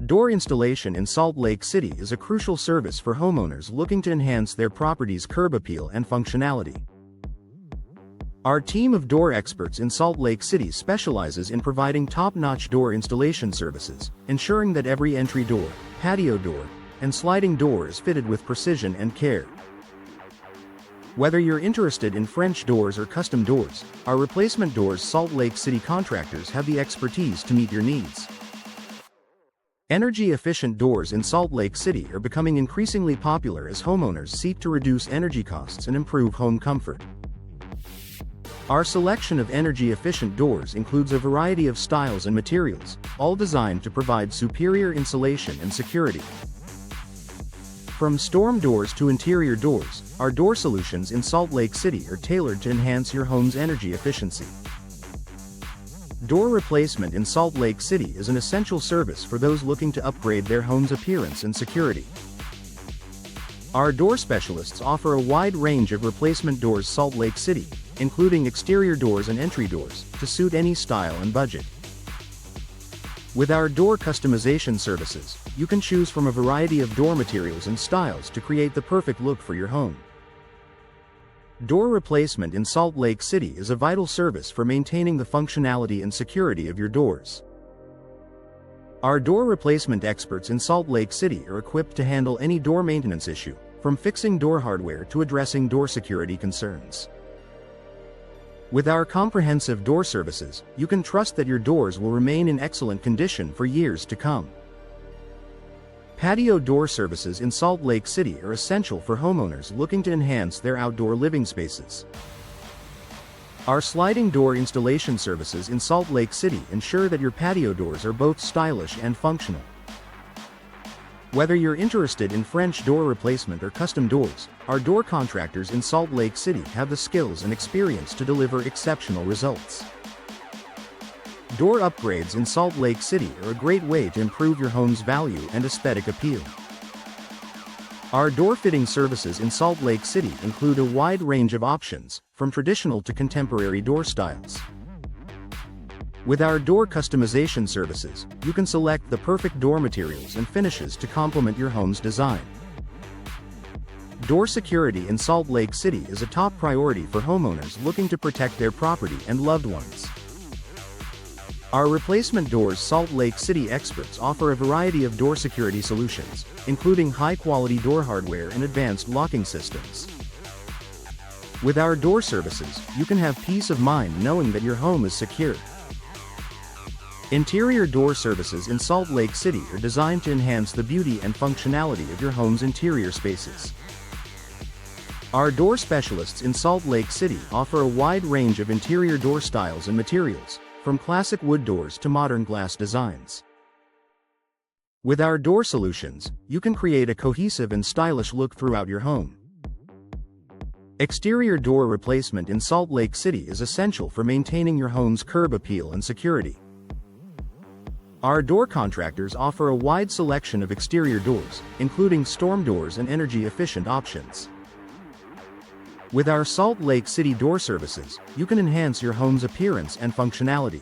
Door installation in Salt Lake City is a crucial service for homeowners looking to enhance their property's curb appeal and functionality. Our team of door experts in Salt Lake City specializes in providing top-notch door installation services, ensuring that every entry door, patio door, and sliding door is fitted with precision and care. Whether you're interested in French doors or custom doors, our replacement doors Salt Lake City contractors have the expertise to meet your needs. Energy-efficient doors in Salt Lake City are becoming increasingly popular as homeowners seek to reduce energy costs and improve home comfort. Our selection of energy-efficient doors includes a variety of styles and materials, all designed to provide superior insulation and security. From storm doors to interior doors, our door solutions in Salt Lake City are tailored to enhance your home's energy efficiency. Door replacement in Salt Lake City is an essential service for those looking to upgrade their home's appearance and security. Our door specialists offer a wide range of replacement doors Salt Lake City, including exterior doors and entry doors, to suit any style and budget. With our door customization services, you can choose from a variety of door materials and styles to create the perfect look for your home. Door replacement in Salt Lake City is a vital service for maintaining the functionality and security of your doors. Our door replacement experts in Salt Lake City are equipped to handle any door maintenance issue, from fixing door hardware to addressing door security concerns. With our comprehensive door services, you can trust that your doors will remain in excellent condition for years to come. Patio door services in Salt Lake City are essential for homeowners looking to enhance their outdoor living spaces. Our sliding door installation services in Salt Lake City ensure that your patio doors are both stylish and functional. Whether you're interested in French door replacement or custom doors, our door contractors in Salt Lake City have the skills and experience to deliver exceptional results. Door upgrades in Salt Lake City are a great way to improve your home's value and aesthetic appeal. Our door fitting services in Salt Lake City include a wide range of options, from traditional to contemporary door styles. With our door customization services, you can select the perfect door materials and finishes to complement your home's design. Door security in Salt Lake City is a top priority for homeowners looking to protect their property and loved ones. Our replacement doors Salt Lake City experts offer a variety of door security solutions, including high-quality door hardware and advanced locking systems. With our door services, you can have peace of mind knowing that your home is secure. Interior door services in Salt Lake City are designed to enhance the beauty and functionality of your home's interior spaces. Our door specialists in Salt Lake City offer a wide range of interior door styles and materials, from classic wood doors to modern glass designs. With our door solutions, you can create a cohesive and stylish look throughout your home. Exterior door replacement in Salt Lake City is essential for maintaining your home's curb appeal and security. Our door contractors offer a wide selection of exterior doors, including storm doors and energy-efficient options. With our Salt Lake City door services, you can enhance your home's appearance and functionality.